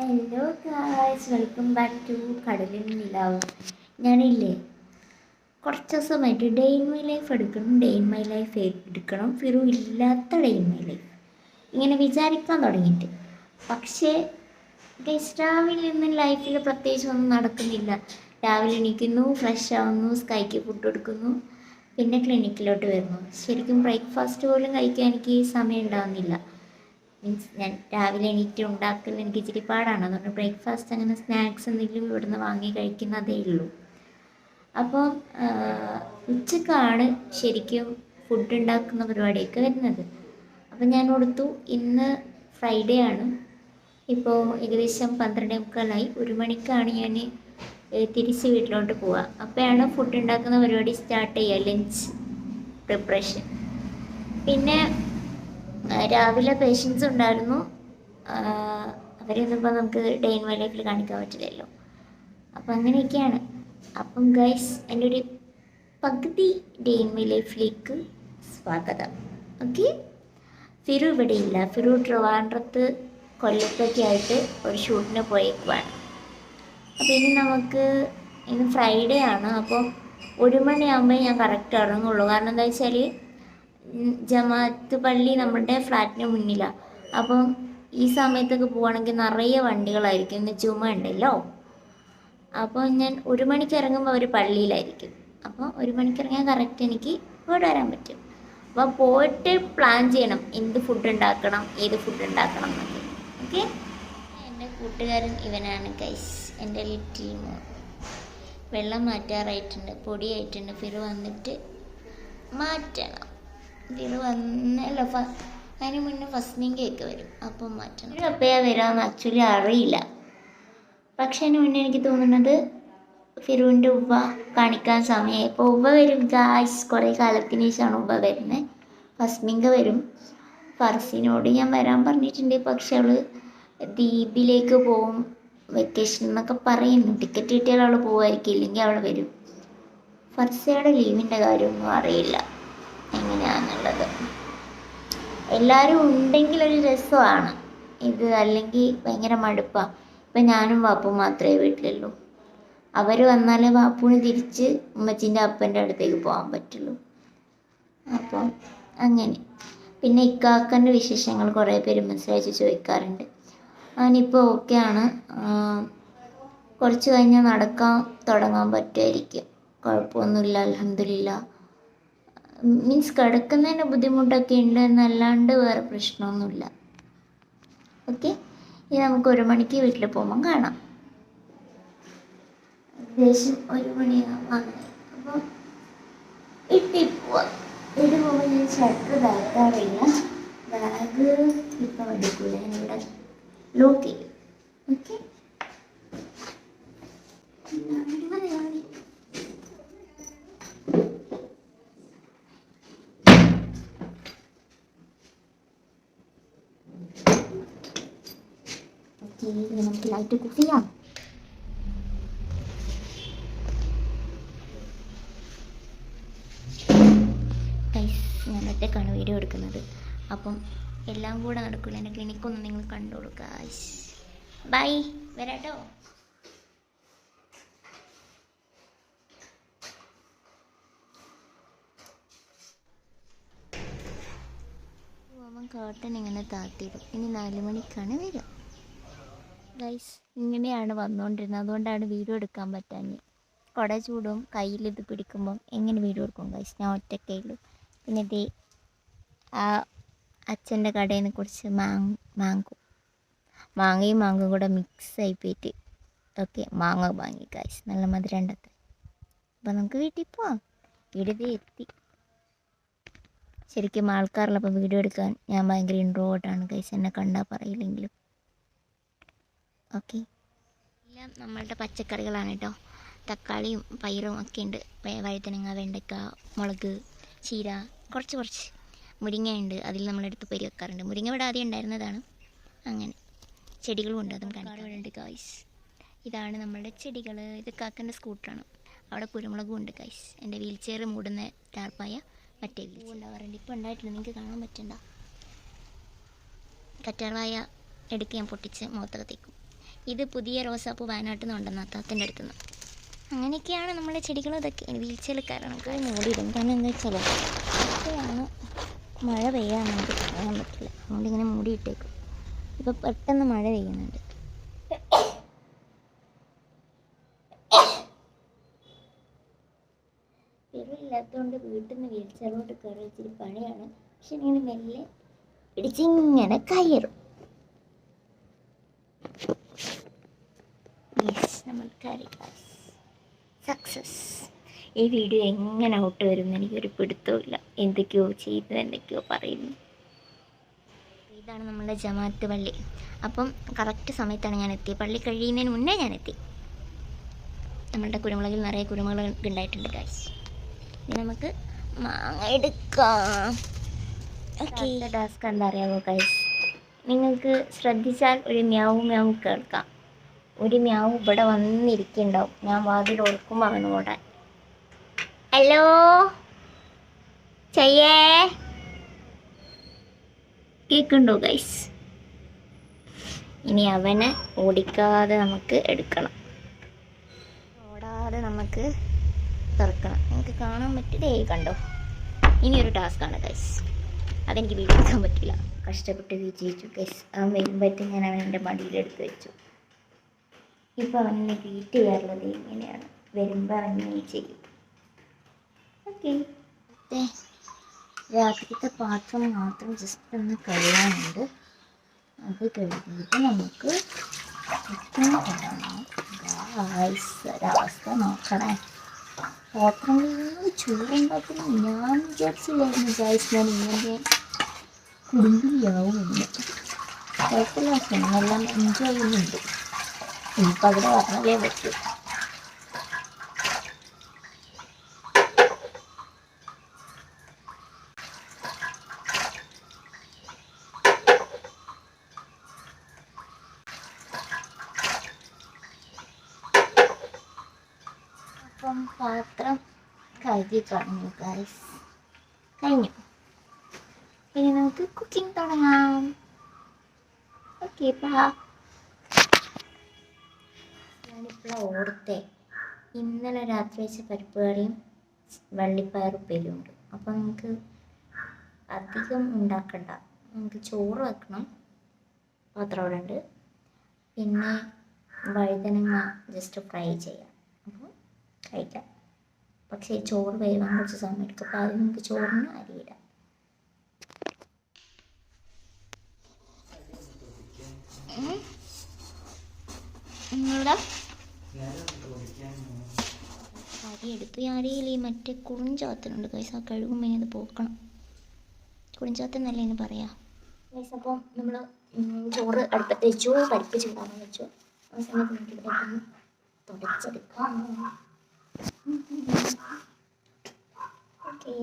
Hello guys, welcome back to Kadalin Nilavu. ഞാനില്ലേ കുറച്ച് ദിവസമായിട്ട് ഡേ ഇൻ മൈ ലൈഫ് എടുക്കണം, ഡേ ഇൻ മൈ ലൈഫ് എടുക്കണം, ഫിറു ഇല്ലാത്ത ഡേ ഇൻ മൈ ലൈഫ് ഇങ്ങനെ വിചാരിക്കാൻ തുടങ്ങിയിട്ട്. പക്ഷേ ഗൈസ്, രാവിലെ ഒന്നും ലൈഫിൽ പ്രത്യേകിച്ച് ഒന്നും നടക്കുന്നില്ല. രാവിലെ എണീക്കുന്നു, ഫ്രഷ് ആവുന്നു, സ്കൈക്ക് ഫുഡ് കൊടുക്കുന്നു, പിന്നെ ക്ലിനിക്കിലോട്ട് വരുന്നു. ശരിക്കും ബ്രേക്ക്ഫാസ്റ്റ് പോലും കഴിക്കാൻ എനിക്ക് സമയം ഉണ്ടാകുന്നില്ല. മീൻസ് ഞാൻ രാവിലെ എണീറ്റ് ഉണ്ടാക്കൽ എനിക്ക് ഇച്ചിരി പാടാണ്. അതുകൊണ്ട് ബ്രേക്ക്ഫാസ്റ്റ് അങ്ങനെ സ്നാക്സ് എന്തെങ്കിലും ഇവിടുന്ന് വാങ്ങി കഴിക്കുന്നതേ ഉള്ളൂ. അപ്പം ഉച്ചക്കാണ് ശരിക്കും ഫുഡ് ഉണ്ടാക്കുന്ന പരിപാടിയൊക്കെ വരുന്നത്. അപ്പം ഞാൻ ഓർത്തു ഇന്ന് ഫ്രൈഡേ ആണ്, ഇപ്പോൾ ഏകദേശം 12:45, 1 മണിക്കാണ് ഞാൻ തിരിച്ച് വീട്ടിലോട്ട് പോവുക. അപ്പോഴാണ് ഫുഡ് ഉണ്ടാക്കുന്ന പരിപാടി സ്റ്റാർട്ട് ചെയ്യുക, ലഞ്ച് പ്രിപ്പറേഷൻ. പിന്നെ രാവിലെ പേഷ്യൻസ് ഉണ്ടായിരുന്നു. അവരൊന്നും ഇപ്പോൾ നമുക്ക് ഡേ ഇൻ മൈ ലൈഫിൽ കാണിക്കാൻ പറ്റില്ലല്ലോ. അപ്പം അങ്ങനെയൊക്കെയാണ്. അപ്പം ഗൈസ്, എൻ്റെ ഒരു പകുതി ഡേ ഇൻ മൈ ലൈഫിലേക്ക് സ്വാഗതം. ഓക്കെ, ഫിറു ഇവിടെ ഇല്ല. ഫിറു ട്രിവാൻഡ്രത്ത് കൊല്ലത്തൊക്കെ ആയിട്ട് ഒരു ഷൂട്ടിന് പോയേക്കുവാണ്. അപ്പോൾ ഇന്ന് ഫ്രൈഡേ ആണ്. അപ്പോൾ 1 മണിയാകുമ്പോൾ ഞാൻ കറക്റ്റ് ഇറങ്ങുള്ളൂ. കാരണം എന്താ വെച്ചാൽ ജമാഅത്ത് പള്ളി നമ്മുടെ ഫ്ലാറ്റിന് മുന്നിലാണ്. അപ്പം ഈ സമയത്തൊക്കെ പോവുകയാണെങ്കിൽ നിറയെ വണ്ടികളായിരിക്കും, ഇന്ന് ചുമ ഉണ്ടല്ലോ. അപ്പോൾ ഞാൻ 1 മണിക്ക് ഇറങ്ങുമ്പോൾ അവർ പള്ളിയിലായിരിക്കും. അപ്പോൾ 1 മണിക്ക് ഇറങ്ങിയാൽ കറക്റ്റ് എനിക്ക് ഇവിടെ വരാൻ പറ്റും. അപ്പോൾ പോയിട്ട് പ്ലാൻ ചെയ്യണം എന്ത് ഫുഡ് ഉണ്ടാക്കണം, ഏത് ഫുഡ് ഉണ്ടാക്കണം എന്നൊക്കെ. ഓക്കെ, എൻ്റെ കൂട്ടുകാരൻ ഇവനാണ് ഗൈസ്, എൻ്റെ ലിറ്റിൽ മോൻ. വെള്ളം മാറ്റാറായിട്ടുണ്ട്, പൊടിയായിട്ടുണ്ട്. ഫിറു വന്നിട്ട് മാറ്റണം. ഫിറു വന്നല്ലോ, അതിന് മുന്നേ ഫസ്റ്റ് കേക്ക് വരും, അപ്പം മാറ്റണം. ഒരു എപ്പോഴാണ് വരാമെന്ന് ആക്ച്വലി അറിയില്ല. പക്ഷെ അതിന് മുന്നേ എനിക്ക് തോന്നുന്നത് ഫിറുവിൻ്റെ ഉവ്വ കാണിക്കാൻ സമയമായി. ഇപ്പോൾ ഉവ്വ വരും ഗായ്സ്, കുറേ കാലത്തിന് ശേഷമാണ് ഉവ്വ വരുന്നത്. ഫസ്മിങ്ക വരും. ഫർസിനോട് ഞാൻ വരാൻ പറഞ്ഞിട്ടുണ്ട്, പക്ഷെ അവൾ ദ്വീപിലേക്ക് പോവും വെക്കേഷൻ എന്നൊക്കെ പറയുന്നു. ടിക്കറ്റ് കിട്ടിയാൽ അവൾ പോവായിരിക്കും, ഇല്ലെങ്കിൽ അവൾ വരും. ഫർസയുടെ ലീവിൻ്റെ കാര്യമൊന്നും അറിയില്ല എങ്ങനെയാണെന്നുള്ളത്. എല്ലാവരും ഉണ്ടെങ്കിൽ ഒരു രസമാണ് ഇത്, അല്ലെങ്കിൽ ഭയങ്കര മടുപ്പാണ്. ഇപ്പം ഞാനും വാപ്പും മാത്രമേ വീട്ടിലുള്ളൂ. അവർ വന്നാലേ വാപ്പുവിന് തിരിച്ച് ഉമ്മച്ചിൻ്റെ അപ്പൻ്റെ അടുത്തേക്ക് പോകാൻ പറ്റുള്ളൂ. അപ്പം അങ്ങനെ. പിന്നെ ഇക്കാക്കൻ്റെ വിശേഷങ്ങൾ കുറേ പേര് മെസ്സേജ് ചോദിക്കാറുണ്ട്. അവനിപ്പോൾ ഓക്കെയാണ്. കുറച്ച് കഴിഞ്ഞാൽ നടക്കാൻ തുടങ്ങാൻ പറ്റുമായിരിക്കും. കുഴപ്പമൊന്നുമില്ല, അൽഹംദുലില്ലാ. മീൻസ് കിടക്കുന്നതിന് ബുദ്ധിമുട്ടൊക്കെ ഉണ്ട് എന്നല്ലാണ്ട് വേറെ പ്രശ്നമൊന്നുമില്ല. ഓക്കെ, ഇനി നമുക്ക് 1 മണിക്ക് വീട്ടിൽ പോകുമ്പം കാണാം. ഏകദേശം 1 മണിയാവാം. അപ്പോൾ വീട്ടിൽ പോവാം. വീട്ടിൽ പോകുമ്പോൾ ഞാൻ ഷട്ടർ താഴ്ത്താറില്ല. ബാഗ് ഇപ്പം എടുക്കൂല, ഞാനിവിടെ ലോക്ക് ചെയ്യും. ഓക്കെ, നമുക്ക് ലൈറ്റ് ഓഫ് ചെയ്യാം. ഞാൻ ഒറ്റക്കാണ് വീഡിയോ എടുക്കുന്നത്, അപ്പം എല്ലാം കൂടെ നടക്കില്ല. എൻ്റെ ക്ലിനിക്കൊന്നും നിങ്ങൾ കണ്ടോളൂ ഗായ്സ്. ബൈ, വരാട്ടോ. അവൻ കേട്ടൻ ഇങ്ങനെ താത്തിയിടും. ഇനി 4 മണിക്കാണ് വരിക ഗൈസ്. ഇങ്ങനെയാണ് വന്നുകൊണ്ടിരുന്നത്, അതുകൊണ്ടാണ് വീഡിയോ എടുക്കാൻ പറ്റാഞ്ഞത്. കുട ചൂടും കയ്യിലിത് പിടിക്കുമ്പം എങ്ങനെ വീഡിയോ എടുക്കും ഗൈസ്, ഞാൻ ഒറ്റക്കേ. പിന്നെ ദേ ആ അച്ഛൻ്റെ കടയിൽ നിന്ന് കുറച്ച് മാങ്ങയും മാങ്ങയും കൂടെ മിക്സ് ആയി പോയിട്ട് ഓക്കെ മാങ്ങ വാങ്ങി ഗൈസ്, നല്ല മധുരം ഉണ്ടത്തെ. അപ്പം നമുക്ക് വീട്ടിൽ പോവാം. വീഡിയോ എത്തി. ശരിക്കും ആൾക്കാരുള്ളപ്പോൾ വീഡിയോ എടുക്കാൻ ഞാൻ ഭയങ്കര ഇൻട്രോവേർട്ടാണ് ഗൈസ്, എന്നെ കണ്ടാൽ പറയില്ലെങ്കിലും. ഓക്കെ, എല്ലാം നമ്മളുടെ പച്ചക്കറികളാണ് കേട്ടോ. തക്കാളിയും പയറും ഒക്കെ ഉണ്ട്. വഴുതനങ്ങ, വെണ്ടയ്ക്ക, മുളക്, ചീര, കുറച്ച് മുരിങ്ങ ഉണ്ട്. അതിൽ നമ്മളെടുത്ത് പരി വെക്കാറുണ്ട്. മുരിങ്ങ ഇവിടെ ആദ്യം ഉണ്ടായിരുന്നതാണ്. അങ്ങനെ ചെടികളും ഉണ്ട്, അതും കാണിക്കാറുണ്ട് ഗൈസ്. ഇതാണ് നമ്മളുടെ ചെടികൾ. ഇത് കാക്കൻ്റെ സ്കൂട്ടറാണ്. അവിടെ കുരുമുളകും ഉണ്ട് ഗൈസ്. എൻ്റെ വീൽ ചെയർ മൂടുന്ന ടാർപ്പായ മറ്റേ വീൽ ഉണ്ടാവാറുണ്ട്. ഇപ്പോൾ ഉണ്ടായിട്ടില്ല, നിങ്ങൾക്ക് കാണാൻ പറ്റണ്ട. കറ്റാർവായ എടുക്ക് ഞാൻ പൊട്ടിച്ച് മുഖത്തൊക്കെ തേക്കും. ഇത് പുതിയ റോസാപ്പൂ വയനാട്ടിൽ നിന്ന് ഉണ്ടെന്ന് അത്താത്തിൻ്റെ അടുത്തുനിന്ന്. അങ്ങനെയൊക്കെയാണ് നമ്മളെ ചെടികളും ഇതൊക്കെ. വീഴ്ചയിൽ കാരണം മൂടിയിടും. കാരണം എന്താ വെച്ചാൽ ഒക്കെയാണ് മഴ പെയ്യാനുണ്ട്, പറയാൻ പറ്റില്ല. അതുകൊണ്ട് ഇങ്ങനെ മൂടിയിട്ടേക്കും. ഇപ്പം പെട്ടെന്ന് മഴ പെയ്യുന്നുണ്ട്. ഇല്ലാത്തതുകൊണ്ട് വീട്ടിൽ നിന്ന് വീഴ്ചയിലോട്ട് കയറി ഇച്ചിരി പണിയാണ്. പക്ഷെ ഇങ്ങനെ മെല്ലെ പിടിച്ചിങ്ങനെ കയറും. നമ്മൾ സക്സസ്. ഈ വീഡിയോ എങ്ങനെ ഔട്ട് വരും എനിക്കൊരു പിടുത്തമില്ല. എന്തൊക്കെയോ ചെയ്ത് എന്തൊക്കെയോ പറയുന്നു. ഇതാണ് നമ്മളുടെ ജമാഅത്ത് പള്ളി. അപ്പം കറക്റ്റ് സമയത്താണ് ഞാൻ എത്തിയത്. പള്ളി കഴിയുന്നതിന് മുന്നേ ഞാൻ എത്തി. നമ്മളുടെ കുരുമുളകിൽ നിറയെ കുരുമുളക് ഉണ്ടായിട്ടുണ്ട് ഗൈസ്. ഇനി നമുക്ക് മാങ്ങ എടുക്കാം. ഓക്കെ, ടാസ്ക് എന്താ അറിയാമോ ഗൈസ്? നിങ്ങൾക്ക് ശ്രദ്ധിച്ചാൽ ഒരു മ്യാവ് മ്യാവ് കേൾക്കാം. ഒരു മ്യാവ് ഇവിടെ വന്നിരിക്കുന്നുണ്ടാവും. ഞാൻ വാതിൽ ഓർക്കുമ്പോൾ അവന് ഓടാൻ. ഹലോ ചെയ്യേ, കേൾക്കുന്നുണ്ടോ ഗൈസ്? ഇനി അവനെ ഓടിക്കാതെ നമുക്ക് എടുക്കണം, ഓടാതെ നമുക്ക് തുറക്കണം. നിങ്ങൾക്ക് കാണാൻ പറ്റില്ലേ? കണ്ടോ? ഇനിയൊരു ടാസ്ക്കാണ് ഗൈസ്. അതെനിക്ക് വീട്ടിൽ എടുക്കാൻ പറ്റില്ല. കഷ്ടപ്പെട്ട് വിജയിച്ചു ഗൈസ്. അവൻ വരുമ്പോഴത്തേക്ക് ഞാൻ അവൻ്റെ മടിയിലെടുത്ത് വെച്ചു. ഇപ്പോൾ അവനെ വീട്ടിൽ കയറുള്ളത് ഇങ്ങനെയാണ്. വരുമ്പോൾ അവനെ ചെയ്യും. ഓക്കെ, രാത്രിത്തെ പാത്രം മാത്രം ജസ്റ്റ് ഒന്ന് കഴുകാനുണ്ട്. അത് കഴുകിയിട്ട് നമുക്ക് ഒരവസ്ഥ നോക്കണേ. പാത്രം ചൂടുണ്ടാക്കുന്നു. ഞാൻ വിചാരിച്ചില്ലായിരുന്നു ഗൈസ് ഞാൻ ഇങ്ങനെ കുടുംബിയാവുമെന്ന്. കുഴപ്പമില്ല, എന്നെല്ലാം എൻജോയ് ചെയ്യുന്നുണ്ട്. ഇനിയിപ്പോൾ അവിടെ പറഞ്ഞാലേ പറ്റൂ. അപ്പം പാത്രം കഴുകി കളഞ്ഞു ഗൈസ്. കഴിഞ്ഞു. ഇനി നമുക്ക് കുക്കിംഗ് തുടങ്ങാം. ഓക്കെ, ഞാനിപ്പോൾ ഓർത്തേ, ഇന്നലെ രാത്രി വെച്ച പരിപ്പ് കറിയും വള്ളിപ്പയർ ഉപ്പേരിയും ഉണ്ട്. അപ്പോൾ നമുക്ക് അധികം ഉണ്ടാക്കണ്ട. നമുക്ക് ചോറ് വെക്കണം, പാത്രം അവിടെ ഉണ്ട്. പിന്നെ വഴുതനങ്ങ ജസ്റ്റ് ഫ്രൈ ചെയ്യാം. അപ്പോൾ കഴിക്കാം. പക്ഷേ ചോറ് വേവാൻ കുറച്ച് സമയം എടുക്കും. അപ്പോൾ ആദ്യം നമുക്ക് ചോറിന് അരിയിടാം. നിങ്ങളുടെ അരി എടുത്ത് അരിയിൽ ഈ മറ്റേ കുറിഞ്ചാത്തനുണ്ട് ഗൈസ്. ആ കഴുകുമ്പോൾ ഇത് പോക്കണം. കുറിഞ്ചാത്തൻ എന്നല്ലേ എന്ന് പറയാം ഗൈസ്. അപ്പം നമ്മൾ ചോറ് അടുപ്പത്ത് വെച്ചു, പരിപ്പ് ചൂടാൻ വെച്ചു. ആ സമയത്ത് നമുക്ക് ഇവിടെ തുടച്ചെടുക്കാം. ഓക്കെ,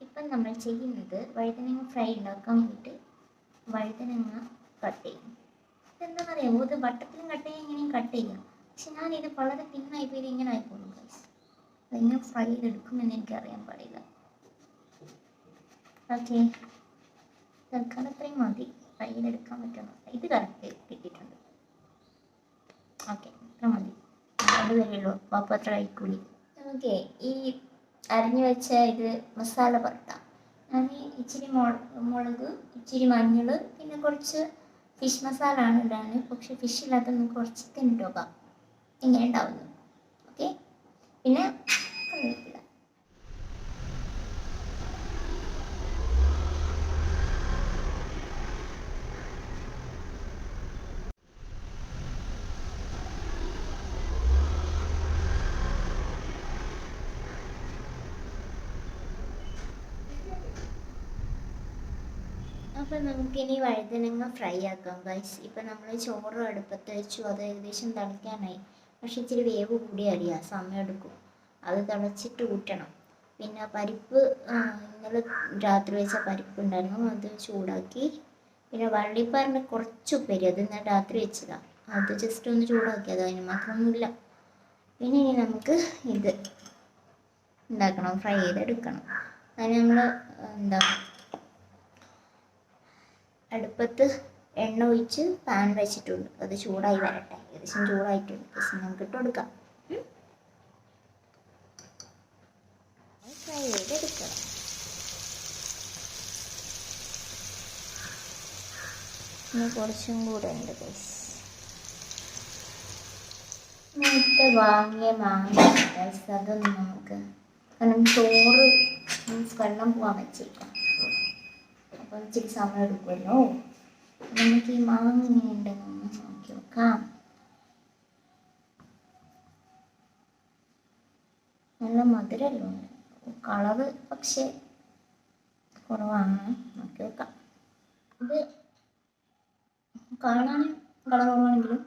ഇപ്പം നമ്മൾ ചെയ്യുന്നത് വഴുതനങ്ങ ഫ്രൈ ഉണ്ടാക്കാൻ വേണ്ടിയിട്ട് വഴുതനങ്ങ കട്ട് ചെയ്യും. ഇതെന്താണെന്നറിയാമോ? ഇത് വട്ടത്തിലും കട്ട് ചെയ്യാം, ഇങ്ങനെയും കട്ട് ചെയ്യാം. പക്ഷെ ഞാനിത് വളരെ തിന്നായിപ്പോൾ ഇത് ഇങ്ങനെ ആയിപ്പോകുന്നു ഗൈസ്. അതെങ്ങനെ ഫ്രൈ ചെയ്തെടുക്കുമെന്ന് എനിക്കറിയാൻ പാടില്ല. ഓക്കെ, തൽക്കാലം അത്രയും മതി. ഫ്രൈ ചെയ്തെടുക്കാൻ പറ്റുന്നു. ഇത് കറക്റ്റ് കിട്ടിയിട്ടുണ്ട്. ഓക്കെ, ഇത്ര മതി. അത് വരുള്ളൂ. പാപ്പ അത്ര ആയിക്കൂടി. ഓക്കെ, ഈ അരിഞ്ഞു വെച്ച ഇത് മസാല പുരട്ടാം. ഞാൻ ഇച്ചിരി മുളക്, ഇച്ചിരി മഞ്ഞൾ, പിന്നെ കുറച്ച് ഫിഷ് മസാല ആണ് ഇടാൻ. പക്ഷെ ഫിഷ് ഇല്ലാത്ത നമുക്ക് കുറച്ച് ചിക്കൻ ഇട്ട് നോക്കാം എങ്ങനെ ഉണ്ടാവുന്നു. ഓക്കെ, പിന്നെ കറിവേപ്പില. അപ്പം നമുക്കിനി വഴുതനങ്ങ ഫ്രൈ ആക്കാം ഗൈസ്. ഇപ്പം നമ്മൾ ചോറ് അടുപ്പത്ത് വെച്ചു. അത് ഏകദേശം തിളയ്ക്കാനായി. പക്ഷെ ഇച്ചിരി വേവ് കൂടിയ അരിയാ, സമയം എടുക്കും. അത് തിളച്ചിട്ട് ഊറ്റണം. പിന്നെ പരിപ്പ് ഇന്നലെ രാത്രി വെച്ച പരിപ്പ് ഉണ്ടായിരുന്നു, അത് ചൂടാക്കി പിന്നെ വള്ളിപ്പയറിൻ്റെ കുറച്ച് ഉപ്പേരി, അത് ഇന്ന് രാത്രി വെച്ചതാണ്. അത് ജസ്റ്റ് ഒന്ന് ചൂടാക്കിയത്, അതിന് മാത്രമൊന്നുമില്ല. പിന്നെ ഇനി നമുക്ക് ഇത് ഉണ്ടാക്കണം, ഫ്രൈ ചെയ്തെടുക്കണം. അതിന് നമ്മൾ എന്താ അടുപ്പത്ത് എണ്ണ ഒഴിച്ച് പാൻ വെച്ചിട്ടുണ്ട്. അത് ചൂടായി വരട്ടെ. ഏകദേശം ചൂടായിട്ടുണ്ട്. ജസ്റ്റ് നമുക്ക് ഇട്ട് കൊടുക്കാം. ഫ്രൈ ചെയ്തെടുക്കണം. ഇനി കുറച്ചും കൂടെ ഉണ്ട് ഗൈസ്. നേരത്തെ വാങ്ങിയ മാങ്ങ ഗൈസ്, അതൊന്നും നമുക്ക്, കാരണം ചോറ് മീൻസ് വെള്ളം പോകാൻ വെച്ചേക്കാം. അപ്പം ഇച്ചിരി സമയം എടുക്കുമല്ലോ. നമുക്ക് ഈ മാങ്ങ എങ്ങനെയുണ്ടെന്ന് നോക്കി നോക്കാം. നല്ല മധുരമല്ലോ, കളറ് പക്ഷെ കുറവാണ്. നോക്കി നോക്കാം. ഇത് കാണാൻ കളർ കുറവാണെങ്കിലും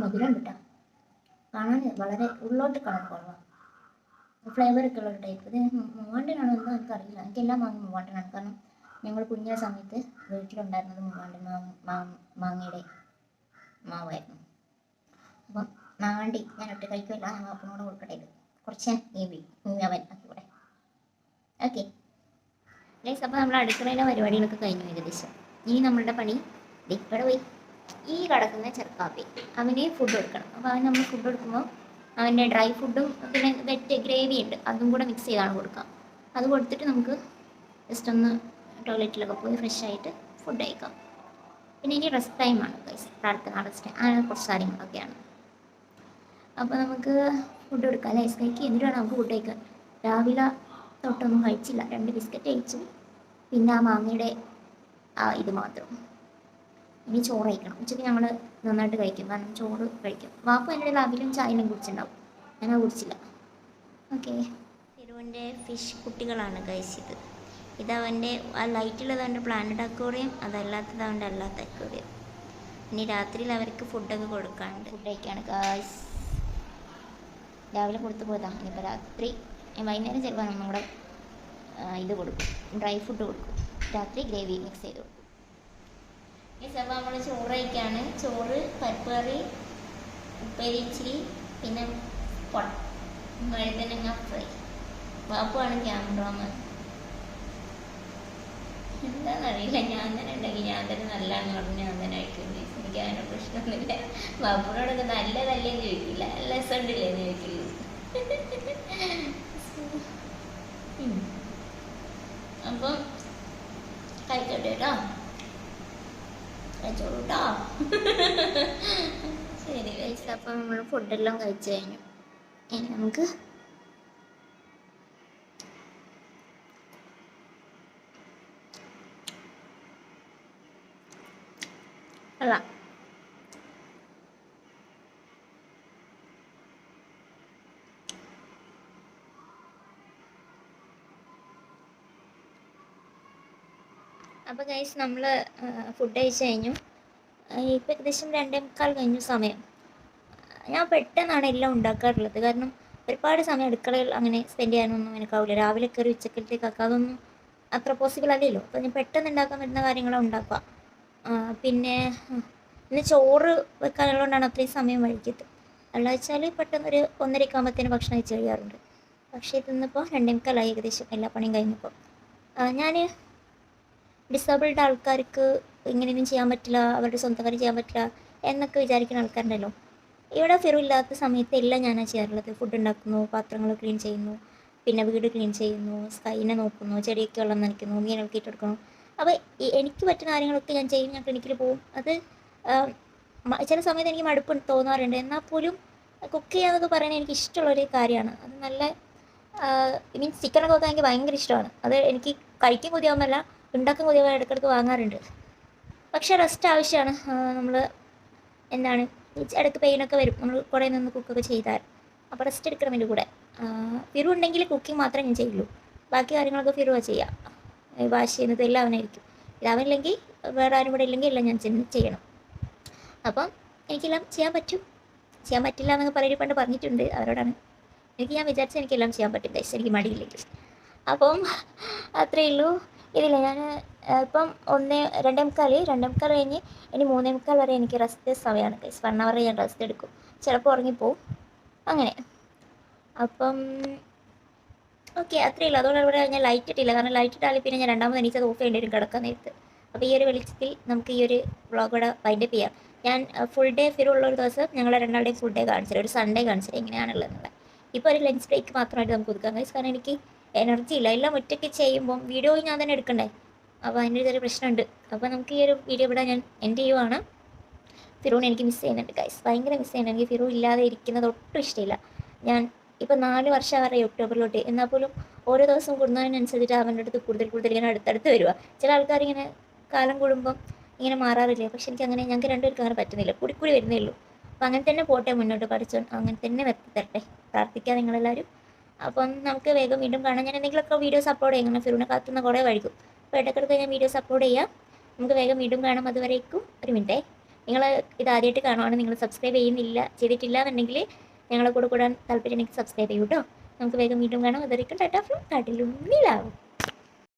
മധുരം കിട്ടാം. കാണാൻ വളരെ ഉള്ളോട്ട് കളർ കുറവാണ്. ഫ്ലേവറൊക്കെ ഉള്ള ഒരു ടൈപ്പ്. ഇത് മൂവാണ്ടനാണോ എന്തോ എനിക്കറിയില്ല. എനിക്കെല്ലാം മാങ്ങ മൂവാണ്ടനാണ്. കാരണം ഞങ്ങൾ കുഞ്ഞ സമയത്ത് വീട്ടിലുണ്ടായിരുന്നത് മൂവാണ്ടൻ മാങ്ങയുടെ മാവായിരുന്നു. അപ്പം മാങ്ങാണ്ടി ഞാൻ ഒറ്റ കഴിക്കുമല്ല, ഞാൻ അപ്പനോട് കൊടുക്കട്ടെ. ഇത് കുറച്ച് അവൻ ആക്കിക്കൂടെ. ഓക്കെ ഗൈസ്, അപ്പോൾ നമ്മൾ അടുക്കളയിലെ പരിപാടികളൊക്കെ കഴിഞ്ഞു ഏകദേശം. ഇനി നമ്മളുടെ പണി ഇവിടെ പോയി ഈ കിടക്കുന്ന ചെറുക്കാപ്പി അവന് ഫുഡ് കൊടുക്കണം. അപ്പോൾ അവൻ നമ്മൾ ഫുഡ് കൊടുക്കുമ്പോൾ അവൻ്റെ ഡ്രൈ ഫുഡും പിന്നെ വെറ്റ് ഗ്രേവി ഉണ്ട്, അതും കൂടെ മിക്സ് ചെയ്താണ് കൊടുക്കുക. അത് കൊടുത്തിട്ട് നമുക്ക് ജസ്റ്റ് ഒന്ന് ടോയ്ലറ്റിലൊക്കെ പോയി ഫ്രഷ് ആയിട്ട് ഫുഡ് കഴിക്കാം. പിന്നെ ഇനി റെസ്റ്റ് ടൈമാണ് ഗൈസ്, പ്രാർത്ഥന റെസ്റ്റ് ടൈം, അങ്ങനെ കുറച്ച് കാര്യങ്ങളൊക്കെയാണ്. അപ്പോൾ നമുക്ക് ഫുഡ് കൊടുക്കാം അല്ലേ? കഴിക്കുക. എന്നിട്ടാണ് നമുക്ക് ഫുഡ് കഴിക്കാൻ. രാവിലെ തൊട്ടൊന്നും കഴിച്ചില്ല. 2 ബിസ്ക്കറ്റ് കഴിച്ചു, പിന്നെ ആ മാങ്ങയുടെ ഇത് മാത്രം. ഇനി ചോറ് കഴിക്കണം. ഉച്ചയ്ക്ക് ഞങ്ങൾ നന്നായിട്ട് കഴിക്കും, കാരണം ചോറ് കഴിക്കും. വാപ്പ എൻ്റെ അവിലും ചായയിലും കുടിച്ചിട്ടുണ്ടാവും, ഞാൻ കുടിച്ചില്ല. ഓക്കെ, ഫിറുവിൻ്റെ ഫിഷ് കുട്ടികളാണ് ഗൈസ് ഇത്. ഇതവൻ്റെ ആ ലൈറ്റുള്ളത് അവൻ്റെ പ്ലാനറ്റ് അക്വേറിയം, അതല്ലാത്തത് അവൻ്റെ അല്ലാത്ത അക്വേറിയം. ഇനി രാത്രിയിൽ അവർക്ക് ഫുഡൊക്കെ കൊടുക്കാനുണ്ട്. ഫുഡ് കഴിക്കുകയാണ് ഗൈസ്. രാവിലെ കൊടുത്തു പോയതാണ്. ഇനിയിപ്പോൾ രാത്രി വൈകുന്നേരം ചിലപ്പോൾ നമ്മുടെ ഇത് കൊടുക്കും, ഡ്രൈ ഫുഡ് കൊടുക്കും. രാത്രി ഗ്രേവി മിക്സ് ചെയ്ത് കൊടുക്കും. അപ്പോൾ നമ്മൾ ചോറ് കഴിക്കുകയാണ്. ചോറ്, പരിപ്പ് കറി, ഉപ്പേരി ഇച്ചിരി, പിന്നെ വഴുതനങ്ങ ഫ്രൈ. വാപ്പുമാണ് ക്യാമറമാൻ. എന്താണെന്നറിയില്ല, ഞാൻ തന്നെ ഉണ്ടാക്കി, ഞാൻ തന്നെ നല്ലതാണെന്ന് പറഞ്ഞ് ഞാൻ തന്നെ അയക്കുന്നു. എനിക്ക് അങ്ങനെ പ്രശ്നമൊന്നുമില്ല. വാപ്പുനോടൊക്കെ നല്ലതല്ലേന്ന് ചോദിക്കില്ല, രസമുണ്ടില്ലേന്ന് ചോദിക്കില്ല. അപ്പം കഴിച്ചോട്ടെ കേട്ടോ, കഴിച്ചോളൂ കേട്ടോ. ശരി കഴിച്ചത്. അപ്പം നമ്മൾ ഫുഡെല്ലാം കഴിച്ചു കഴിഞ്ഞു. ഇനി നമുക്ക് അല്ല അപ്പോൾ ഗൈസ്, നമ്മൾ ഫുഡ് കഴിച്ച് കഴിഞ്ഞു. ഇപ്പോൾ ഏകദേശം 2:45 കഴിഞ്ഞു സമയം. ഞാൻ പെട്ടെന്നാണ് എല്ലാം ഉണ്ടാക്കാറുള്ളത്, കാരണം ഒരുപാട് സമയം അടുക്കളയിൽ അങ്ങനെ സ്പെൻഡ് ചെയ്യാനൊന്നും എനിക്കാവില്ല. രാവിലെ കയറി ഉച്ചക്കലത്തേക്കൊക്കെ അതൊന്നും അത്ര പോസിബിൾ അല്ലല്ലോ. അപ്പോൾ ഞാൻ പെട്ടെന്ന് ഉണ്ടാക്കാൻ പറ്റുന്ന കാര്യങ്ങളാണ് ഉണ്ടാക്കുക. പിന്നെ ഇന്ന് ചോറ് വെക്കാനുള്ളതുകൊണ്ടാണ് അത്രയും സമയം വൈകിയത്. അല്ല വെച്ചാൽ പെട്ടെന്ന് ഒരു 1:30 ആകുമ്പോഴത്തേന് ഭക്ഷണം കഴിച്ച് കഴിയാറുണ്ട്. പക്ഷേ ഇതിന്നിപ്പോൾ 2:45 ഏകദേശം എല്ലാ പണിയും കഴിഞ്ഞപ്പോൾ. ഞാൻ ഡിസേബിൾഡ് ആൾക്കാർക്ക് ഇങ്ങനെയൊന്നും ചെയ്യാൻ പറ്റില്ല, അവരുടെ സ്വന്തം കാര്യം ചെയ്യാൻ പറ്റില്ല എന്നൊക്കെ വിചാരിക്കുന്ന ആൾക്കാരുണ്ടല്ലോ. ഇവിടെ ഫിറു ഇല്ലാത്ത സമയത്ത് എല്ലാം ഞാനാണ് ചെയ്യാറുള്ളത്. ഫുഡ് ഉണ്ടാക്കുന്നു, പാത്രങ്ങൾ ക്ലീൻ ചെയ്യുന്നു, പിന്നെ വീട് ക്ലീൻ ചെയ്യുന്നു, സ്കൈനെ നോക്കുന്നു, ചെടിയൊക്കെ വെള്ളം നനയ്ക്കുന്നു, മീനൊക്കെ ഇട്ടെടുക്കണം. അപ്പോൾ എനിക്ക് പറ്റുന്ന കാര്യങ്ങളൊക്കെ ഞാൻ ചെയ്യും. ഞാൻ ക്ലിനിക്കിൽ പോകും. അത് ചില സമയത്ത് എനിക്ക് മടുപ്പ് തോന്നാറുണ്ട്. എന്നാൽ പോലും കുക്ക് ചെയ്യാന്നൊക്കെ പറയുന്നത് എനിക്ക് ഇഷ്ടമുള്ളൊരു കാര്യമാണ്. അത് നല്ല മീൻസ് ചിക്കനൊക്കെ വെക്കാൻ എനിക്ക് ഭയങ്കര ഇഷ്ടമാണ്. അത് എനിക്ക് കഴിക്കാൻ കൊതിയാവുന്നല്ല, ഉണ്ടാക്കാൻ കൊതിയാവുമ്പോൾ ഇടയ്ക്കിടയ്ക്ക് വാങ്ങാറുണ്ട്. പക്ഷേ റെസ്റ്റ് ആവശ്യമാണ്. നമ്മൾ എന്താണ് ഇടയ്ക്ക് പെയിനൊക്കെ വരും നമ്മൾ കുറേ നിന്ന് കുക്കൊക്കെ ചെയ്താൽ. അപ്പോൾ റെസ്റ്റ് എടുക്കണം ഇതിൻ്റെ കൂടെ. ഫിറു ഉണ്ടെങ്കിൽ കുക്കിംഗ് മാത്രമേ ഞാൻ ചെയ്യുള്ളൂ, ബാക്കി കാര്യങ്ങളൊക്കെ ഫിറുവാണ് ചെയ്യുക. വാഷ് ചെയ്യുന്നത് എല്ലാം അവനായിരിക്കും. ഇതവനില്ലെങ്കിൽ വേറെ ആരും കൂടെ ഇല്ലെങ്കിൽ എല്ലാം ഞാൻ ചെയ്യണം. അപ്പം എനിക്കെല്ലാം ചെയ്യാൻ പറ്റും. ചെയ്യാൻ പറ്റില്ല എന്നൊക്കെ പണ്ട് പറഞ്ഞിട്ടുണ്ട് അവരോടാണ്. ഞാൻ വിചാരിച്ചാൽ എനിക്കെല്ലാം ചെയ്യാൻ പറ്റും ഗൈസ്, എനിക്ക് മടിയില്ലെങ്കിൽ. അപ്പം അത്രയേ ഉള്ളൂ. ഇതില്ല ഞാൻ ഇപ്പം 2:45 കഴിഞ്ഞ് ഇനി 3:45 വരെ എനിക്ക് റെസ്റ്റ് സമയമാണ് ഗൈസ്. 1 അവർ ഞാൻ റെസ്റ്റ് എടുക്കും, ചിലപ്പോൾ ഉറങ്ങിപ്പോവും അങ്ങനെ. അപ്പം ഓക്കെ, അത്രയേ ഉള്ളൂ. അതുകൊണ്ട് ഇവിടെ ഞാൻ ലൈറ്റ് ഇട്ടില്ല, കാരണം ലൈറ്റ് ഇട്ടാലും പിന്നെ ഞാൻ രണ്ടാമത് എണീച്ചത് ഓഫ് ചെയ്യേണ്ടി വരും കിടക്കാൻ നേരത്ത്. അപ്പോൾ ഈ ഒരു വെളിച്ചത്തിൽ നമുക്ക് ഈ ഒരു വ്ളോഗ് ഇവിടെ വൈൻഡപ്പ് ചെയ്യാം. ഞാൻ ഫുൾ ഡേ ഫിറു ഉള്ള ഒരു ദിവസം ഞങ്ങളെ രണ്ടാളുടെയും ഫുൾ ഡേ കാണിച്ചത്, ഒരു സൺഡേ കാണിച്ചത് എങ്ങനെയാണുള്ളത്. ഇപ്പോൾ ഒരു ലഞ്ച് ബ്രേക്ക് മാത്രമായിട്ട് നമുക്ക് ഒതുക്കാം ഗൈസ്, കാരണം എനിക്ക് എനർജി ഇല്ല. എല്ലാം ഒറ്റയ്ക്ക് ചെയ്യുമ്പം വീഡിയോ ഞാൻ തന്നെ എടുക്കണ്ടേ, അപ്പോൾ അതിൻ്റെ ഒരു പ്രശ്നമുണ്ട്. അപ്പോൾ നമുക്ക് ഈ ഒരു വീഡിയോ ഇവിടെ ഞാൻ എൻഡ് ചെയ്യുവാണ്. ഫിറൂനെ എനിക്ക് മിസ് ചെയ്യുന്നുണ്ട് ഗൈസ്, ഭയങ്കര മിസ് ചെയ്യുന്നുണ്ട്. എനിക്ക് ഫിറു ഇല്ലാതെ ഇരിക്കുന്നത് ഒട്ടും ഇഷ്ടമില്ല. ഞാൻ ഇപ്പോൾ 4 വർഷം വരെ ഒക്ടോബറിലോട്ട്, എന്നാൽ പോലും ഓരോ ദിവസം കൂടുന്നതിനനുസരിച്ചിട്ട് അവൻ്റെ അടുത്ത് കൂടുതൽ കൂടുതൽ ഇങ്ങനെ അടുത്തടുത്ത് വരിക. ചില ആൾക്കാർ ഇങ്ങനെ കാലം കൂടുമ്പം ഇങ്ങനെ മാറാറില്ലേ, പക്ഷെ എനിക്ക് അങ്ങനെ, ഞങ്ങൾക്ക് രണ്ടുപേർക്കും അങ്ങനെ പറ്റുന്നില്ല, കൂടി വരുന്നേ ഉള്ളൂ. അപ്പോൾ അങ്ങനെ തന്നെ പോട്ടെ മുന്നോട്ട്, പഠിച്ചോ അങ്ങനെ തന്നെ നിർത്തി തരട്ടെ, പ്രാർത്ഥിക്കുക നിങ്ങളെല്ലാവരും. അപ്പം നമുക്ക് വേഗം വീണ്ടും കാണാം. ഞാൻ എന്തെങ്കിലുമൊക്കെ വീഡിയോസ് അപ്ലോഡ് ചെയ്യണം, ഫിറൂനെ കാത്തുന്ന കുറേ വഴിക്കും, അപ്പോൾ ഇടയ്ക്കിടയ്ക്ക് ഞാൻ വീഡിയോസ് അപ്ലോഡ് ചെയ്യാം. നമുക്ക് വേഗം വീണ്ടും കാണാം. അതുവരേക്കും ഒരു മിനിറ്റേ, നിങ്ങൾ ഇത് ആദ്യമായിട്ട് കാണുവാണ്, നിങ്ങൾ സബ്സ്ക്രൈബ് ചെയ്തിട്ടില്ല എന്നുണ്ടെങ്കിൽ ഞങ്ങളെ കൂടെ കൂടാൻ താല്പര്യം എനിക്ക് സബ്സ്ക്രൈബ് ചെയ്യൂ കേട്ടോ. നമുക്ക് വേഗം വീണ്ടും കാണാം. അതുവരേക്കും ടാറ്റാ ഫ്രം കടലും നിലാവും.